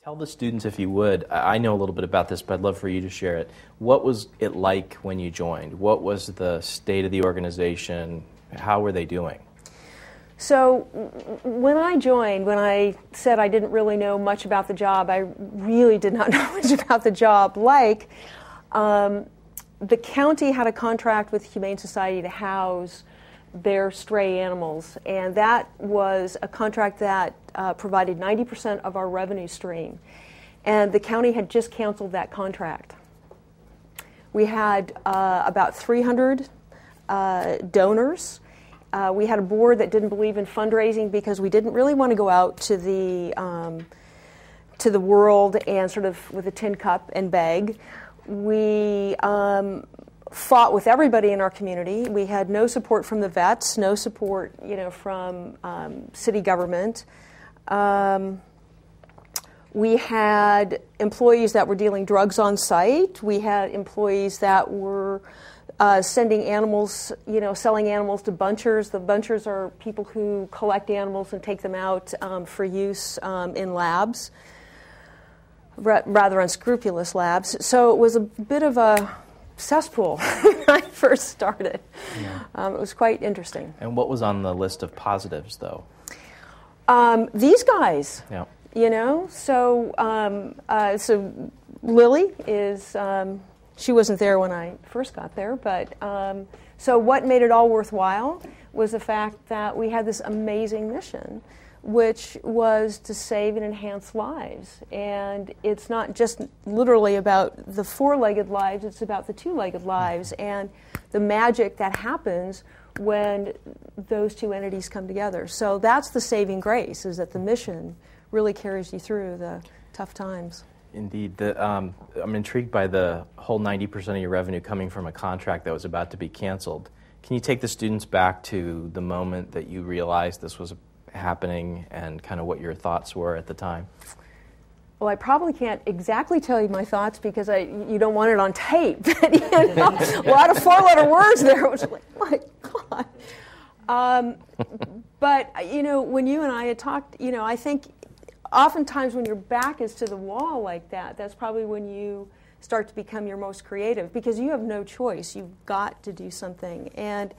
Tell the students, if you would, I know a little bit about this, but I'd love for you to share it. What was it like when you joined? What was the state of the organization? How were they doing? So when I joined, when I said I didn't really know much about the job, I really did not know much about the job. The county had a contract with Humane Society to house their stray animals, and that was a contract that provided 90% of our revenue stream. And the county had just canceled that contract. We had about 300 donors. We had a board that didn't believe in fundraising because we didn't really want to go out to the world and sort of with a tin cup and beg. We fought with everybody in our community. We had no support from the vets, no support, from city government. We had employees that were dealing drugs on site. We had employees that were sending animals, selling animals to bunchers. The bunchers are people who collect animals and take them out for use in labs, rather unscrupulous labs. So it was a bit of a cesspool when I first started. Yeah. It was quite interesting. And what was on the list of positives, though? These guys. Yeah. So Lily is. She wasn't there when I first got there, but so what made it all worthwhile was the fact that we had this amazing mission, which was to save and enhance lives. And it's not just literally about the four-legged lives, it's about the two-legged lives and the magic that happens when those two entities come together. So that's the saving grace, is that the mission really carries you through the tough times. Indeed. I'm intrigued by the whole 90% of your revenue coming from a contract that was about to be canceled. Can you take the students back to the moment that you realized this was happening and kind of what your thoughts were at the time? Well, I probably can't exactly tell you my thoughts because you don't want it on tape. A lot of four-letter words there. It was like, my God. But, when you and I had talked, I think oftentimes when your back is to the wall like that, that's probably when you start to become your most creative because you have no choice. You've got to do something. And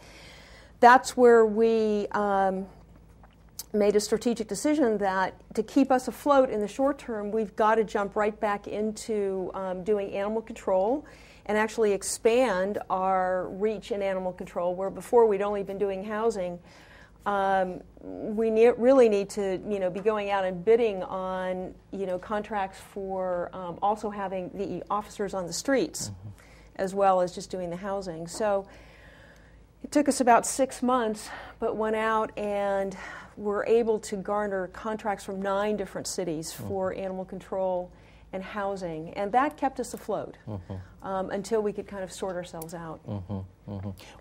that's where we made a strategic decision that to keep us afloat in the short term, we've got to jump right back into doing animal control and actually expand our reach in animal control, where before we'd only been doing housing. We really need to, be going out and bidding on, contracts for also having the officers on the streets, as well as just doing the housing. So it took us about 6 months, but went out and were able to garner contracts from 9 different cities for animal control and housing, and that kept us afloat until we could kind of sort ourselves out.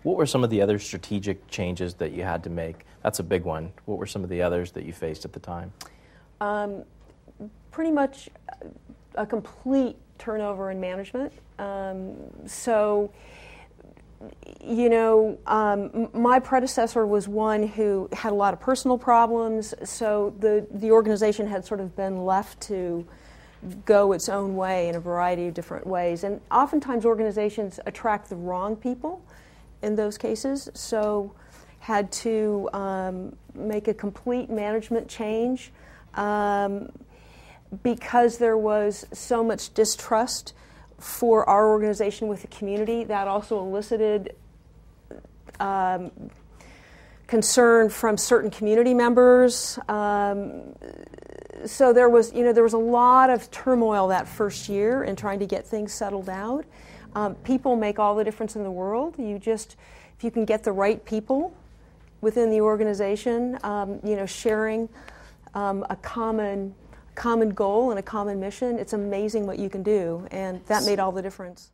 What were some of the other strategic changes that you had to make? That's a big one. What were some of the others that you faced at the time? Pretty much a complete turnover in management. My predecessor was one who had a lot of personal problems, so the organization had sort of been left to go its own way in a variety of different ways. And oftentimes organizations attract the wrong people in those cases, so had to make a complete management change because there was so much distrust for our organization with the community. That also elicited concern from certain community members. So there was a lot of turmoil that first year in trying to get things settled out. People make all the difference in the world. If you can get the right people within the organization, sharing a common goal and a common mission, it's amazing what you can do, and that made all the difference.